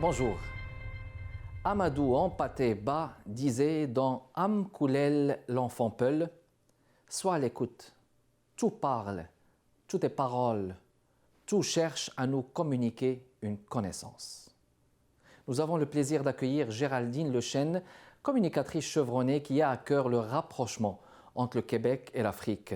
Bonjour. Amadou Hampâté Bâ disait dans Am Koulel l'enfant Peul, sois à l'écoute, tout parle, tout est parole, tout cherche à nous communiquer une connaissance. Nous avons le plaisir d'accueillir Géraldine Lechêne, communicatrice chevronnée qui a à cœur le rapprochement entre le Québec et l'Afrique.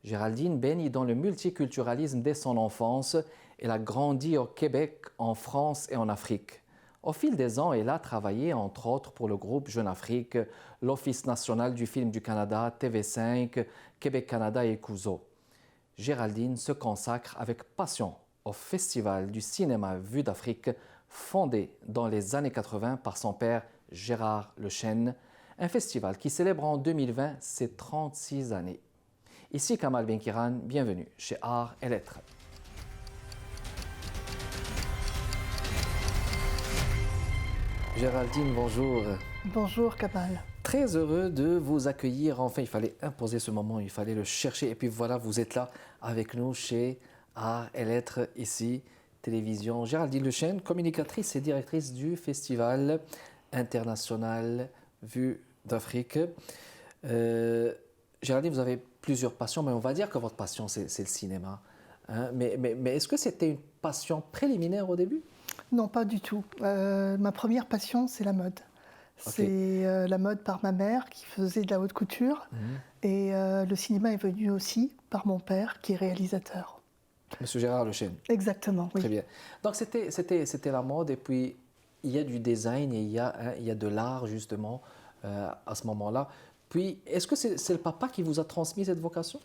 Géraldine baigne dans le multiculturalisme dès son enfance. Elle a grandi au Québec, en France et en Afrique. Au fil des ans, elle a travaillé entre autres pour le groupe Jeune Afrique, l'Office national du film du Canada, TV5, Québec-Canada et Cuso. Géraldine se consacre avec passion au Festival du cinéma Vue d'Afrique, fondé dans les années 80 par son père Gérard Lechêne, un festival qui célèbre en 2020 ses 36 années. Ici Kamal Benkiran, bienvenue chez Art et Lettres. Géraldine, bonjour. Bonjour Kamal. Très heureux de vous accueillir. Enfin, il fallait imposer ce moment, il fallait le chercher. Et puis voilà, vous êtes là avec nous chez Art et Lettres, ici, télévision. Géraldine Lechêne, communicatrice et directrice du Festival international Vue d'Afrique. Géraldine, vous avez plusieurs passions, mais on va dire que votre passion, c'est le cinéma. Hein? Mais est-ce que c'était une passion préliminaire au début? Non, pas du tout. Ma première passion, c'est la mode. C'est la mode par ma mère qui faisait de la haute couture. Et le cinéma est venu aussi par mon père qui est réalisateur. Monsieur Gérard Lechêne. Exactement, oui. Très bien. Donc c'était la mode et puis il y a du design et il y a de l'art justement à ce moment-là. Puis est-ce que c'est le papa qui vous a transmis cette vocation?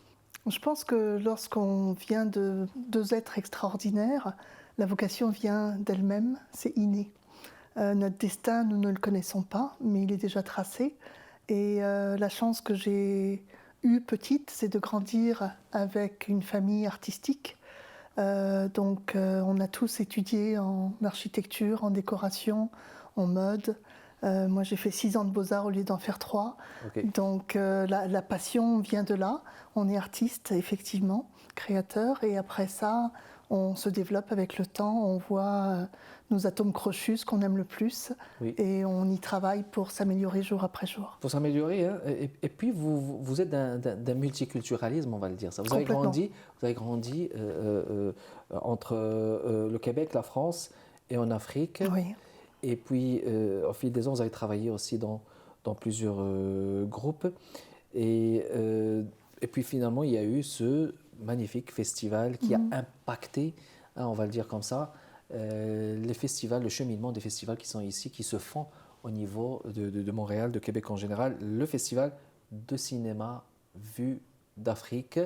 Je pense que lorsqu'on vient de deux êtres extraordinaires, la vocation vient d'elle-même, c'est inné. Notre destin, nous ne le connaissons pas, mais il est déjà tracé. Et la chance que j'ai eue petite, c'est de grandir avec une famille artistique. Donc on a tous étudié en architecture, en décoration, en mode. Moi j'ai fait 6 ans de beaux-arts au lieu d'en faire 3. Donc la passion vient de là. On est artiste, effectivement, créateur. Et après ça, on se développe avec le temps. On voit nos atomes crochus, ce qu'on aime le plus. Oui. Et on y travaille pour s'améliorer jour après jour. Pour s'améliorer. Hein? Et puis vous êtes d'un multiculturalisme, on va le dire ça. Vous avez grandi entre le Québec, la France et en Afrique. Oui. Et puis, au fil des ans, vous avez travaillé aussi dans plusieurs groupes. Et puis, finalement, il y a eu ce magnifique festival qui a impacté, hein, on va le dire comme ça, les festivals, le cheminement des festivals qui sont ici, qui se font au niveau de Montréal, de Québec en général. Le festival de cinéma Vue d'Afrique.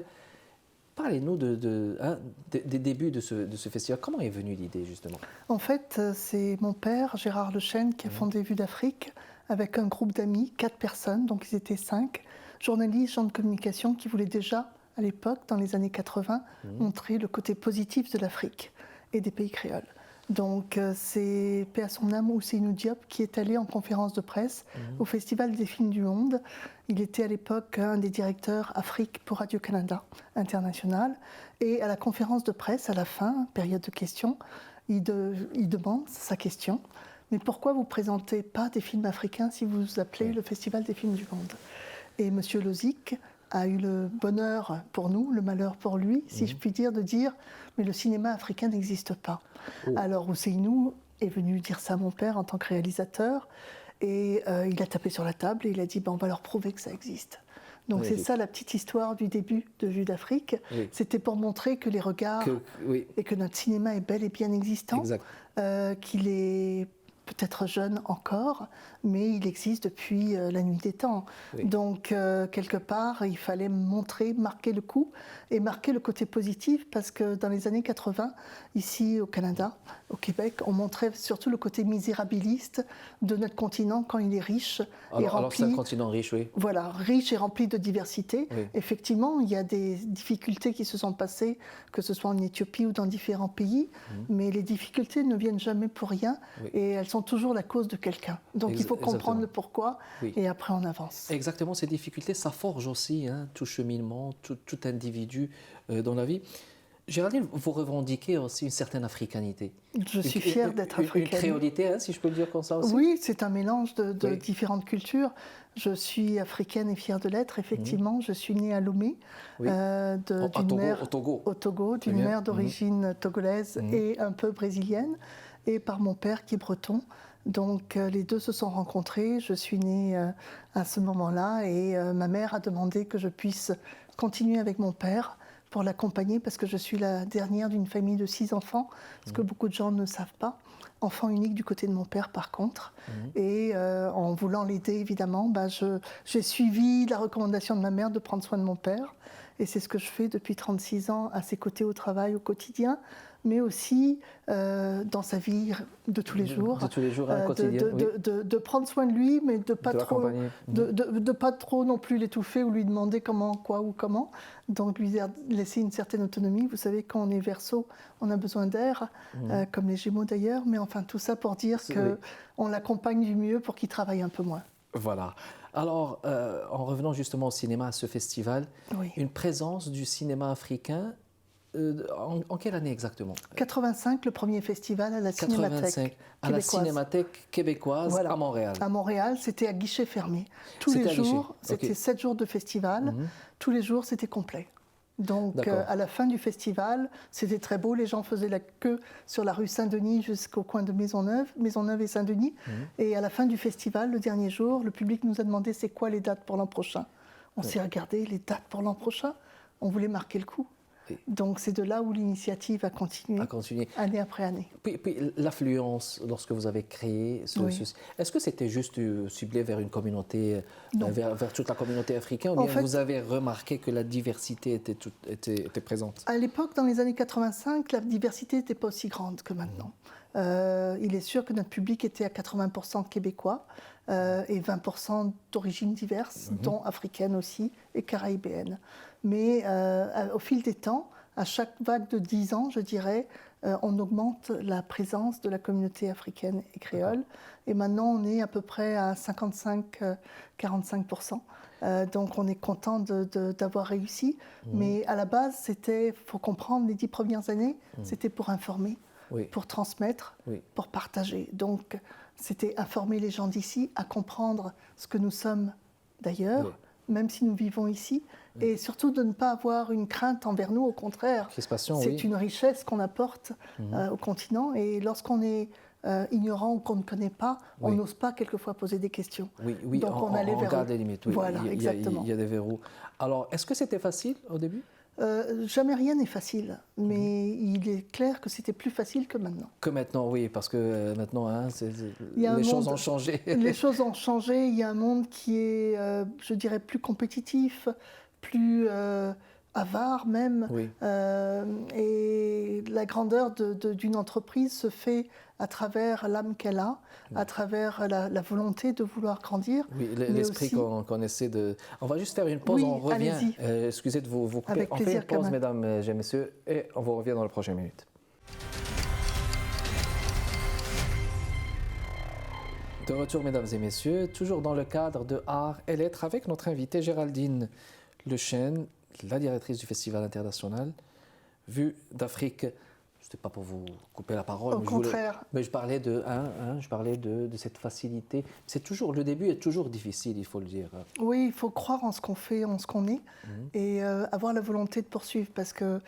Parlez-nous des débuts de ce festival. Comment est venue l'idée, justement? En fait, c'est mon père, Gérard Lechêne, qui a fondé Vue d'Afrique avec un groupe d'amis, 4 personnes, donc ils étaient 5, journalistes, gens de communication qui voulaient déjà, à l'époque, dans les années 80, montrer le côté positif de l'Afrique et des pays créoles. Donc c'est paix à son âme Ousseynou Diop qui est allé en conférence de presse au Festival des films du monde. Il était à l'époque un des directeurs Afrique pour Radio-Canada International. Et à la conférence de presse, à la fin, période de questions, il demande sa question. Mais pourquoi vous ne présentez pas des films africains si vous vous appelez le Festival des films du monde? Et M. Lozic a eu le bonheur pour nous, le malheur pour lui, si je puis dire, de dire « mais le cinéma africain n'existe pas ». Alors Ousseynou est venu dire ça à mon père en tant que réalisateur, et il a tapé sur la table et il a dit on va leur prouver que ça existe. Donc c'est ça la petite histoire du début de Vue d'Afrique. C'était pour montrer que les regards et que notre cinéma est bel et bien existant, qu'il est peut-être jeune encore, mais il existe depuis la nuit des temps. Donc, quelque part, il fallait montrer, marquer le coup et marquer le côté positif parce que dans les années 80, ici au Canada, au Québec, on montrait surtout le côté misérabiliste de notre continent quand il est riche et rempli. Alors c'est un continent riche, oui. Voilà, riche et rempli de diversité. Effectivement, il y a des difficultés qui se sont passées, que ce soit en Éthiopie ou dans différents pays, mais les difficultés ne viennent jamais pour rien et elles sont toujours la cause de quelqu'un. Donc il faut comprendre le pourquoi et après on avance. Exactement, ces difficultés, ça forge aussi tout cheminement, tout individu dans la vie. Géraldine, vous revendiquez aussi une certaine africanité. Je suis fière d'être africaine. Une créolité, hein, si je peux le dire comme ça aussi. Oui, c'est un mélange de différentes cultures. Je suis africaine et fière de l'être. Effectivement, je suis née à Lomé, au Togo, d'une mère d'origine togolaise et un peu brésilienne, et par mon père qui est breton. Donc les deux se sont rencontrés. Je suis née à ce moment-là et ma mère a demandé que je puisse continuer avec mon père pour l'accompagner parce que je suis la dernière d'une famille de 6 enfants, ce que beaucoup de gens ne savent pas. Enfant unique du côté de mon père par contre. Et en voulant l'aider évidemment, j'ai suivi la recommandation de ma mère de prendre soin de mon père. Et c'est ce que je fais depuis 36 ans à ses côtés au travail, au quotidien, mais aussi dans sa vie de tous les jours. De tous les jours, quotidien. De prendre soin de lui, mais de ne pas trop non plus l'étouffer ou lui demander comment, quoi ou comment. Donc lui laisser une certaine autonomie. Vous savez, quand on est Verseau, on a besoin d'air, comme les Gémeaux d'ailleurs. Mais enfin, tout ça pour dire qu'on l'accompagne du mieux pour qu'il travaille un peu moins. Voilà. Alors, en revenant justement au cinéma, à ce festival, une présence du cinéma africain, en quelle année exactement? 85, le premier festival à la Cinémathèque à la Cinémathèque québécoise à Montréal. À Montréal, c'était à guichet fermé. Tous les jours, c'était 7 jours de festival. Tous les jours, c'était complet. Donc, à la fin du festival, c'était très beau. Les gens faisaient la queue sur la rue Saint-Denis jusqu'au coin de Maisonneuve et Saint-Denis. Et à la fin du festival, le dernier jour, le public nous a demandé c'est quoi les dates pour l'an prochain. On s'est regardé, les dates pour l'an prochain. On voulait marquer le coup. Donc c'est de là où l'initiative a continué, année après année. Puis l'affluence, lorsque vous avez créé est-ce que c'était juste ciblé vers une communauté, vers toute la communauté africaine, ou bien vous avez remarqué que la diversité était présente? À l'époque, dans les années 85, la diversité n'était pas aussi grande que maintenant. Il est sûr que notre public était à 80% québécois et 20% d'origines diverses, dont africaines aussi et caribéennes. Mais au fil des temps, à chaque vague de 10 ans, je dirais, on augmente la présence de la communauté africaine et créole. Et maintenant, on est à peu près à 55-45%. Donc, on est content d'avoir réussi. Mais à la base, il faut comprendre, les 10 premières années, c'était pour informer, pour transmettre, pour partager. Donc, c'était informer les gens d'ici à comprendre ce que nous sommes d'ailleurs, même si nous vivons ici, et surtout de ne pas avoir une crainte envers nous, au contraire. C'est une richesse qu'on apporte au continent, et lorsqu'on est ignorant ou qu'on ne connaît pas, on n'ose pas quelquefois poser des questions. Donc on garde les limites. Voilà, exactement. Il y a des verrous. Alors, est-ce que c'était facile au début? Jamais rien n'est facile, mais il est clair que c'était plus facile que maintenant. Que maintenant, oui, parce que maintenant, les choses ont changé. Les choses ont changé, il y a un monde qui est, je dirais, plus compétitif, plus avare même, et la grandeur d'une entreprise se fait à travers l'âme qu'elle a, à travers la volonté de vouloir grandir. Oui, l'esprit aussi... qu'on essaie de... On va juste faire une pause, on revient. Excusez de vous couper. Avec on plaisir, fait une pause, mesdames et messieurs, et on vous revient dans les prochaines minutes. De retour, mesdames et messieurs, toujours dans le cadre de Art et Lettres, avec notre invitée Géraldine Lechesne, la directrice du Festival international Vue d'Afrique. Ce n'était pas pour vous couper la parole. Au contraire. Mais je parlais de cette facilité. C'est toujours, le début est toujours difficile, il faut le dire. Oui, il faut croire en ce qu'on fait, en ce qu'on est, et avoir la volonté de poursuivre. Parce que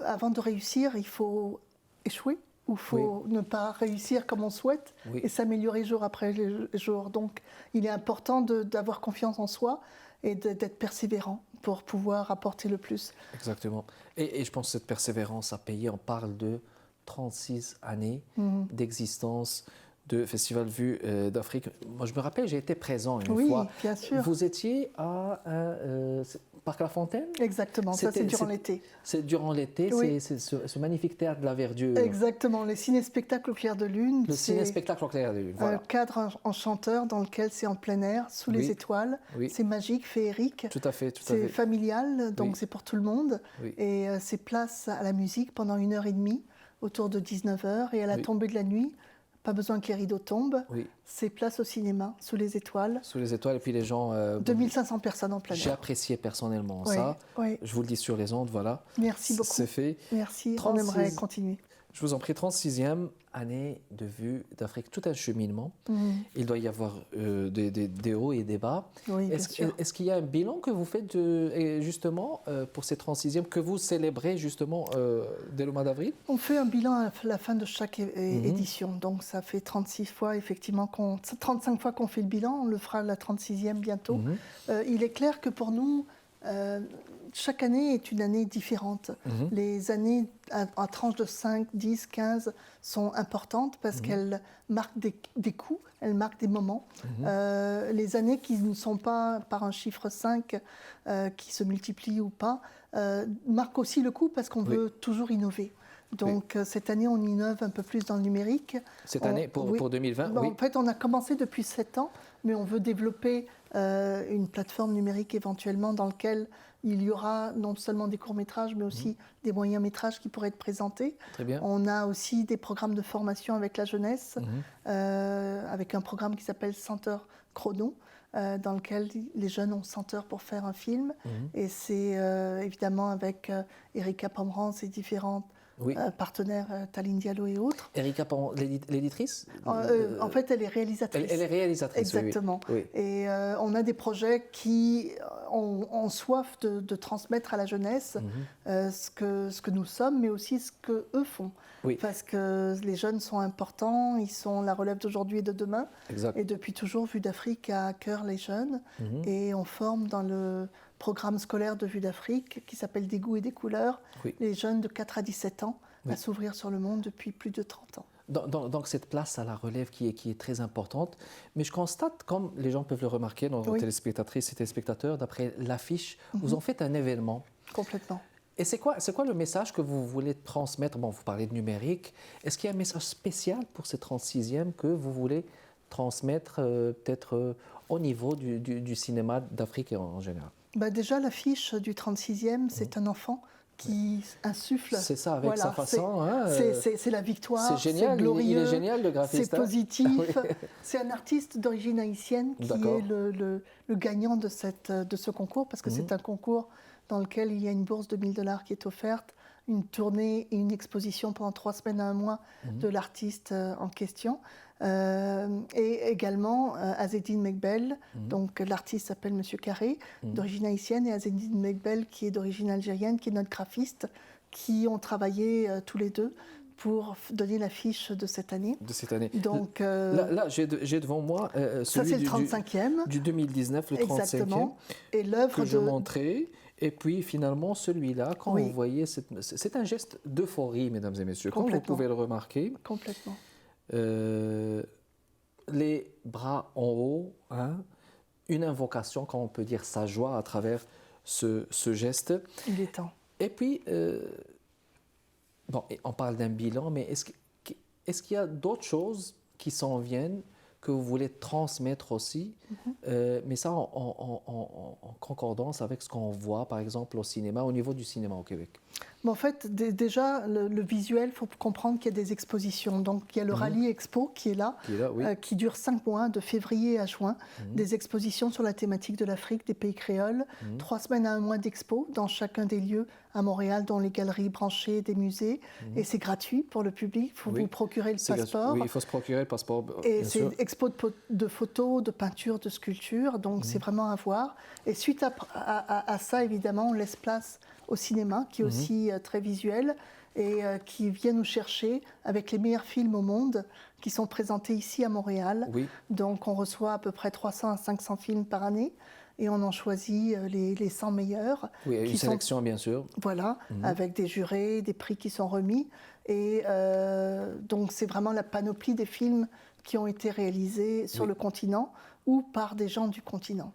avant de réussir, il faut échouer, ou il faut ne pas réussir comme on souhaite, et s'améliorer jour après jour. Donc, il est important d'avoir confiance en soi et d'être persévérant pour pouvoir apporter le plus. Exactement. Et je pense que cette persévérance a payé. On parle de 36 années d'existence de Festival Vue d'Afrique. Moi, je me rappelle, j'ai été présent une fois. Oui, bien sûr. Vous étiez à Parc La Fontaine? Exactement, ça c'est durant l'été. C'est durant l'été, c'est ce magnifique théâtre de la verdure. Exactement, le ciné-spectacle au clair de lune. Le ciné-spectacle au clair de lune, voilà. Un cadre enchanteur dans lequel c'est en plein air, sous les étoiles. C'est magique, féerique. Tout à fait. C'est familial, donc c'est pour tout le monde. Et c'est place à la musique pendant 1h30, autour de 19h. Et à la tombée de la nuit, pas besoin que les rideaux tombent. Oui. C'est place au cinéma, sous les étoiles. Sous les étoiles, et puis les gens... 2500 personnes en plein J'ai air. apprécié personnellement Oui, ça. oui. Je vous le dis sur les ondes, voilà. Merci beaucoup. C'est fait. Merci, 36 on aimerait continuer. Je vous en prie, 36e année de Vue d'Afrique, tout un cheminement. Il doit y avoir des hauts et des bas. Oui, bien sûr. Est-ce qu'il y a un bilan que vous faites justement pour ces 36e, que vous célébrez justement dès le mois d'avril? On fait un bilan à la fin de chaque édition. Donc ça fait 36 fois, effectivement, 35 fois qu'on fait le bilan. On le fera la 36e bientôt. Il est clair que pour nous, chaque année est une année différente. Les années à tranche de 5, 10, 15 sont importantes parce qu'elles marquent des coups, elles marquent des moments. Les années qui ne sont pas par un chiffre 5, qui se multiplient ou pas, marquent aussi le coup parce qu'on veut toujours innover. Donc cette année, on innove un peu plus dans le numérique. Cette année, pour 2020, oui. En fait, on a commencé depuis 7 ans, mais on veut développer une plateforme numérique éventuellement dans laquelle il y aura non seulement des courts-métrages, mais aussi des moyens-métrages qui pourraient être présentés. Très bien. On a aussi des programmes de formation avec la jeunesse, avec un programme qui s'appelle Center Chrono, dans lequel les jeunes ont 100 heures pour faire un film. Et c'est évidemment avec Erika Pomerantz et différentes partenaires, Taline Diallo et autres. Erika, l'éditrice En fait, elle est réalisatrice. Elle est réalisatrice, exactement. Oui. Et on a des projets qui ont soif de transmettre à la jeunesse ce que nous sommes, mais aussi ce qu'eux font. Oui. Parce que les jeunes sont importants, ils sont la relève d'aujourd'hui et de demain. Exact. Et depuis toujours, Vue d'Afrique a à cœur les jeunes. Et on forme dans le programme scolaire de Vue d'Afrique, qui s'appelle Des goûts et des couleurs, les jeunes de 4 à 17 ans à s'ouvrir sur le monde depuis plus de 30 ans. Donc cette place à la relève qui est très importante. Mais je constate, comme les gens peuvent le remarquer, nos téléspectatrices et téléspectateurs, d'après l'affiche, vous en faites un événement. Complètement. Et c'est quoi le message que vous voulez transmettre? Bon, vous parlez de numérique. Est-ce qu'il y a un message spécial pour ces 36e que vous voulez transmettre peut-être au niveau du cinéma d'Afrique en général? Déjà, l'affiche du 36e, c'est un enfant qui insuffle. C'est ça, avec sa façon. C'est la victoire, c'est génial, glorieux, il est génial le graphiste. C'est positif. C'est un artiste d'origine haïtienne qui est le gagnant de ce concours, parce que c'est un concours dans lequel il y a une bourse de 1000 $ qui est offerte, une tournée et une exposition pendant 3 semaines à 1 mois de l'artiste en question. Et également Azedine Megbel, donc l'artiste s'appelle Monsieur Carré, d'origine haïtienne, et Azedine Megbel qui est d'origine algérienne, qui est notre graphiste, qui ont travaillé tous les deux pour donner l'affiche de cette année. Donc, là j'ai devant moi celui ça c'est le 35e. du 2019, le 35e. Exactement. Et l'œuvre que je montrais. Et puis finalement, celui-là, quand vous voyez, c'est un geste d'euphorie, mesdames et messieurs, comme vous pouvez le remarquer. Complètement. Les bras en haut, une invocation, quand on peut dire sa joie à travers ce geste. Il est temps. Et puis, on parle d'un bilan, mais est-ce qu'il y a d'autres choses qui s'en viennent que vous voulez transmettre aussi, mais ça en concordance avec ce qu'on voit, par exemple, au cinéma, au niveau du cinéma au Québec? En fait, déjà, le visuel, il faut comprendre qu'il y a des expositions. Donc, il y a le Rallye Expo qui est là, qui dure 5 mois, de février à juin. Des expositions sur la thématique de l'Afrique, des pays créoles. 3 semaines à 1 mois d'expo dans chacun des lieux à Montréal, dans les galeries branchées des musées. Et c'est gratuit pour le public. Il faut vous procurer le passeport. Oui, il faut se procurer le passeport. Et c'est expo de photos, de peintures, de sculptures. Donc, c'est vraiment à voir. Et suite à ça, évidemment, on laisse place au cinéma, qui est aussi très visuel et qui vient nous chercher avec les meilleurs films au monde qui sont présentés ici à Montréal. Donc on reçoit à peu près 300 à 500 films par année et on en choisit les 100 meilleurs. Oui, une sélection bien sûr. Voilà, avec des jurés, des prix qui sont remis. Et donc c'est vraiment la panoplie des films qui ont été réalisés sur le continent ou par des gens du continent.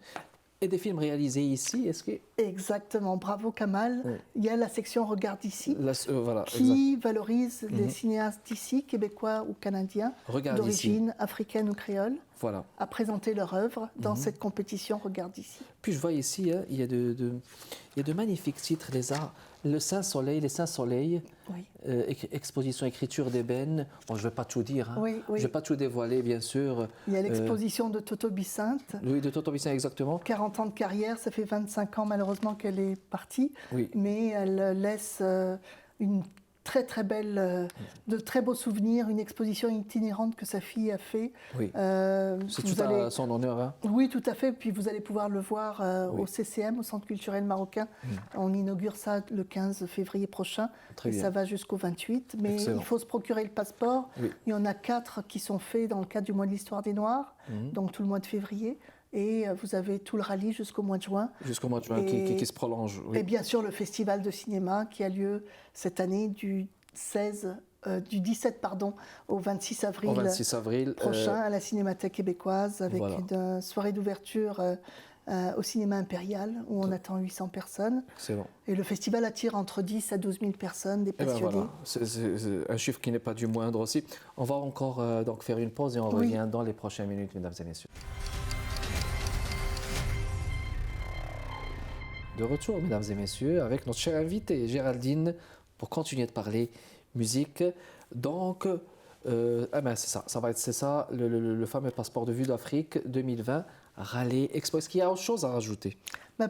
Et des films réalisés ici, est-ce que... Exactement, bravo Kamal. Il y a la section Regarde ici, voilà, qui valorise les cinéastes d'ici, québécois ou canadiens, d'origine africaine ou créole. Voilà. à présenter leur œuvre dans cette compétition Regarde ici. Puis je vois ici, hein, il y a de magnifiques titres, le Saint-Soleil, les Saints-Soleils, Oui. exposition écriture d'ébène. Bon, je ne vais pas tout dire, hein. Oui, oui. Je ne vais pas tout dévoiler, bien sûr. Il y a l'exposition de Toto Bicinte. Oui, de Toto Bicinte, exactement. 40 ans de carrière, ça fait 25 ans malheureusement qu'elle est partie, Oui. mais elle laisse une très très belle, de très beaux souvenirs, une exposition itinérante que sa fille a fait. Oui. C'est tout à son honneur. Hein. Oui, tout à fait. Puis vous allez pouvoir le voir Oui. au CCM, au Centre culturel marocain. On inaugure ça le 15 février prochain. Très et bien. ça va jusqu'au 28. Mais Excellent. il faut se procurer le passeport. Oui. Il y en a 4 qui sont faits dans le cadre du mois de l'Histoire des Noirs, donc tout le mois de février. Et vous avez tout le rallye jusqu'au mois de juin. Jusqu'au mois de juin, qui se prolonge. Oui. Et bien sûr le festival de cinéma qui a lieu cette année du 17 au 26 avril, Au 26 avril prochain à la Cinémathèque québécoise avec voilà. une soirée d'ouverture au cinéma impérial où on attend 800 personnes. Excellent. Et le festival attire entre 10 à 12 000 personnes, des passionnés. Ben voilà. C'est un chiffre qui n'est pas du moindre aussi. On va encore donc faire une pause et on revient dans les prochaines minutes, mesdames et messieurs. De retour, mesdames et messieurs, avec notre chère invitée Géraldine pour continuer de parler musique. Donc, c'est ça, le fameux passeport de vue d'Afrique 2020, Rallye Expo. Est-ce qu'il y a autre chose à rajouter?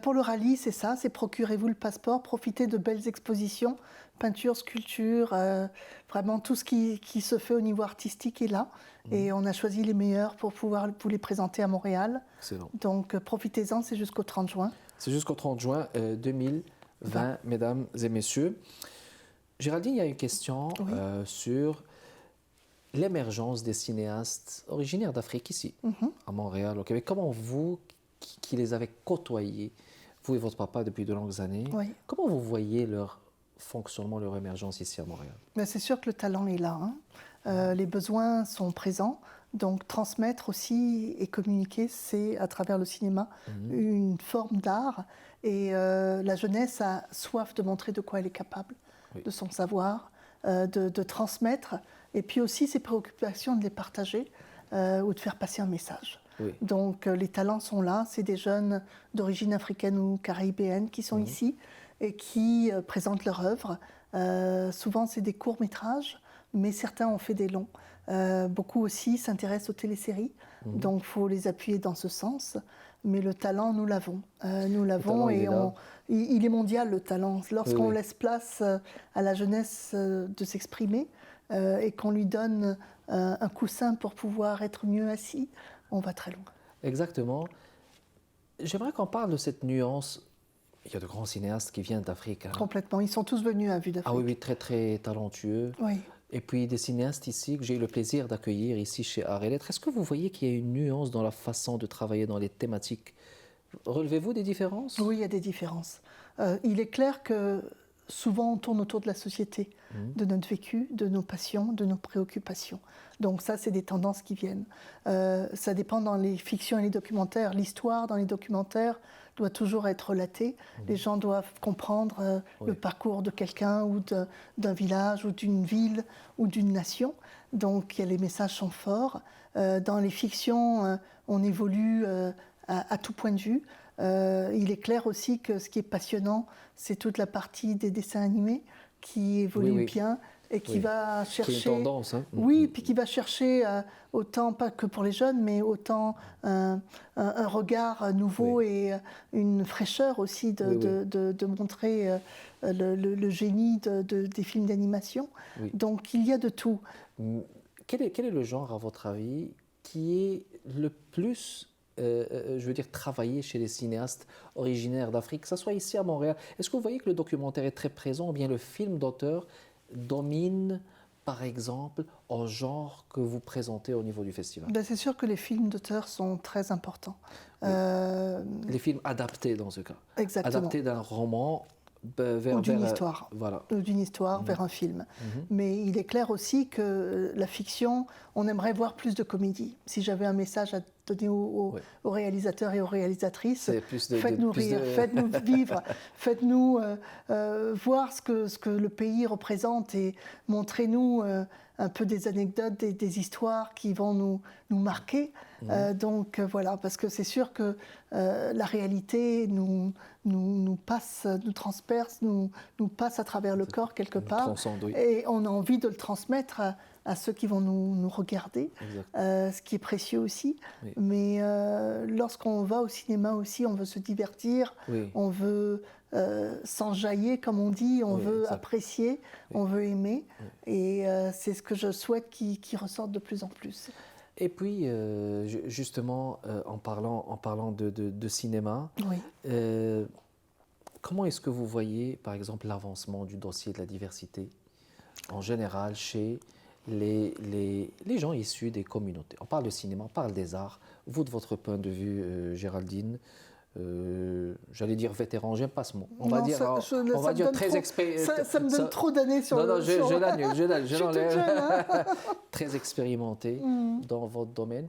Pour le rallye, c'est ça, c'est procurez-vous le passeport, profitez de belles expositions, peinture, sculpture, vraiment tout ce qui se fait au niveau artistique est là. Et on a choisi les meilleurs pour pouvoir vous les présenter à Montréal. Excellent. Donc profitez-en, c'est jusqu'au 30 juin. C'est jusqu'au 30 juin 2020, mesdames et messieurs. Géraldine, il y a une question sur l'émergence des cinéastes originaires d'Afrique ici, à Montréal, au Québec. Comment vous, qui les avez côtoyés, vous et votre papa depuis de longues années, comment vous voyez leur fonctionnement, leur émergence ici à Montréal? C'est sûr que le talent est là. Les besoins sont présents. Donc transmettre aussi et communiquer, c'est à travers le cinéma une forme d'art. Et la jeunesse a soif de montrer de quoi elle est capable, de son savoir, de transmettre. Et puis aussi ses préoccupations de les partager ou de faire passer un message. Oui. Donc les talents sont là. C'est des jeunes d'origine africaine ou caribéenne qui sont ici et qui présentent leur œuvre. Souvent, c'est des courts-métrages, mais certains ont fait des longs. Beaucoup aussi s'intéressent aux téléséries, donc il faut les appuyer dans ce sens. Mais le talent, nous l'avons. Il est mondial, le talent. Lorsqu'on laisse place à la jeunesse de s'exprimer et qu'on lui donne un coussin pour pouvoir être mieux assis, on va très loin. Exactement. J'aimerais qu'on parle de cette nuance. Il y a de grands cinéastes qui viennent d'Afrique. Hein. Complètement. Ils sont tous venus à Vue d'Afrique. Ah oui, très, très talentueux. Oui. Et puis des cinéastes ici que j'ai eu le plaisir d'accueillir ici chez Art et Lettres. Est-ce que vous voyez qu'il y a une nuance dans la façon de travailler dans les thématiques? Relevez-vous des différences? Oui, il y a des différences. Il est clair que souvent on tourne autour de la société, de notre vécu, de nos passions, de nos préoccupations. Donc ça, c'est des tendances qui viennent. Ça dépend dans les fictions et les documentaires. L'histoire dans les documentaires doit toujours être relatée. Les gens doivent comprendre le parcours de quelqu'un ou d'un village ou d'une ville ou d'une nation. Donc les messages sont forts. Dans les fictions, on évolue à tout point de vue. Il est clair aussi que ce qui est passionnant, c'est toute la partie des dessins animés qui évolue bien et qui va chercher... C'est une tendance. Hein. Oui, puis qui va chercher autant, pas que pour les jeunes, mais autant un regard nouveau et une fraîcheur aussi de montrer le génie des films d'animation. Oui. Donc il y a de tout. Quel est le genre, à votre avis, qui est le plus... travailler chez les cinéastes originaires d'Afrique, que ce soit ici à Montréal? Est-ce que vous voyez que le documentaire est très présent ou bien le film d'auteur domine, par exemple, au genre que vous présentez au niveau du festival? C'est sûr que les films d'auteur sont très importants. Oui. Les films adaptés dans ce cas. Exactement. Adaptés d'un roman ou d'une histoire, voilà. D'une histoire vers un film. Mais il est clair aussi que la fiction, on aimerait voir plus de comédie. Si j'avais un message à donner aux réalisateurs et aux réalisatrices, faites-nous rire, faites-nous vivre, faites-nous voir ce que le pays représente et montrez-nous un peu des anecdotes, des histoires qui vont nous marquer. Voilà, parce que c'est sûr que la réalité nous passe, nous transperce, nous passe à travers le corps quelque part. Oui. Et on a envie de le transmettre à ceux qui vont nous regarder, ce qui est précieux aussi. Oui. Mais lorsqu'on va au cinéma aussi, on veut se divertir, on veut s'enjailler, comme on dit, on veut apprécier, on veut aimer. Et c'est ce que je souhaite qui ressorte de plus en plus. Et puis, justement, en parlant de cinéma, comment est-ce que vous voyez, par exemple, l'avancement du dossier de la diversité en général chez les gens issus des communautés? On parle de cinéma, on parle des arts. Vous, de votre point de vue, Géraldine, j'allais dire vétéran, j'aime pas ce mot. On va dire très expérimenté. Ça me donne trop d'années sur Non, je l'annule. Très expérimenté dans votre domaine.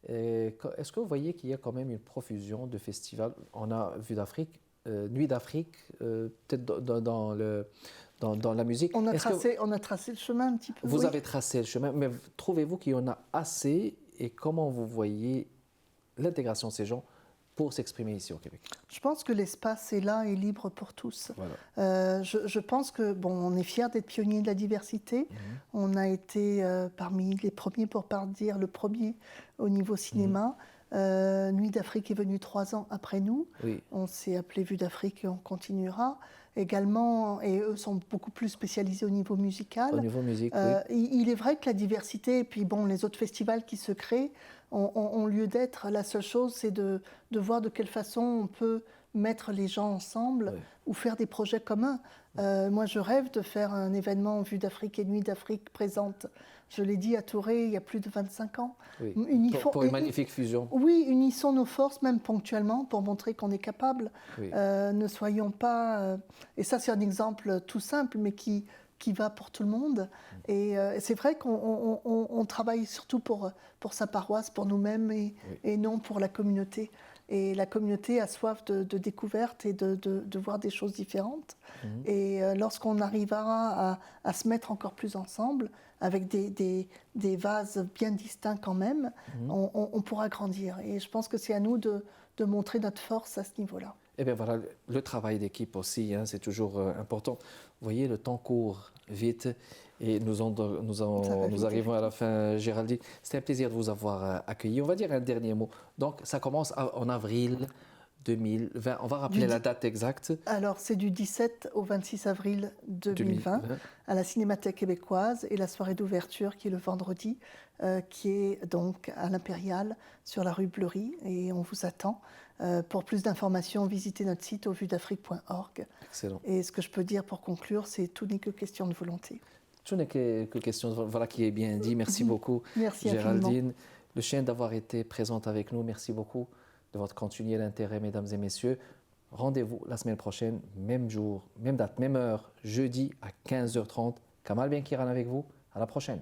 Est-ce que vous voyez qu'il y a quand même une profusion de festivals? On a Vue d'Afrique, Nuit d'Afrique, peut-être dans la musique. On a tracé le chemin un petit peu. Vous avez tracé le chemin, mais trouvez-vous qu'il y en a assez? Et comment vous voyez l'intégration de ces gens pour s'exprimer ici au Québec? Je pense que l'espace est là et libre pour tous. Voilà. Je pense que, on est fiers d'être pionniers de la diversité. On a été parmi les premiers, pour pas dire le premier, au niveau cinéma. Nuit d'Afrique est venue 3 ans après nous. On s'est appelé Vue d'Afrique et on continuera. Également, et eux sont beaucoup plus spécialisés au niveau musical. Au niveau musique, il est vrai que la diversité, et puis les autres festivals qui se créent, ont lieu d'être. La seule chose, c'est de voir de quelle façon on peut mettre les gens ensemble ou faire des projets communs. Moi, je rêve de faire un événement Vue d'Afrique et Nuit d'Afrique présente. Je l'ai dit à Touré il y a plus de 25 ans. Pour une magnifique fusion. Oui, unissons nos forces, même ponctuellement, pour montrer qu'on est capable. Ne soyons pas... et ça, c'est un exemple tout simple, mais qui va pour tout le monde. Et c'est vrai qu'on travaille surtout pour sa paroisse, pour nous-mêmes, et non pour la communauté. Et la communauté a soif de découverte et de voir des choses différentes. Et lorsqu'on arrivera à se mettre encore plus ensemble, avec des vases bien distincts quand même, on pourra grandir. Et je pense que c'est à nous de montrer notre force à ce niveau-là. Eh bien voilà, le travail d'équipe aussi, c'est toujours important. Vous voyez, le temps court vite et nous arrivons à la fin, Géraldine. C'était un plaisir de vous avoir accueilli. On va dire un dernier mot. Donc, ça commence en avril 2020. On va rappeler la date exacte. Alors, c'est du 17 au 26 avril 2020 à la Cinémathèque québécoise et la soirée d'ouverture qui est le vendredi, qui est donc à l'Impérial sur la rue Bleury et on vous attend. Pour plus d'informations, visitez notre site au vuedafrique.org. Excellent. Et ce que je peux dire pour conclure, c'est tout n'est que question de volonté. Tout n'est que question de volonté. Voilà qui est bien dit. Merci beaucoup, Merci Géraldine. Infiniment. Le chien d'avoir été présente avec nous. Merci beaucoup de votre continuel intérêt, mesdames et messieurs. Rendez-vous la semaine prochaine, même jour, même date, même heure, jeudi à 15h30. Kamal Benkiran avec vous. À la prochaine.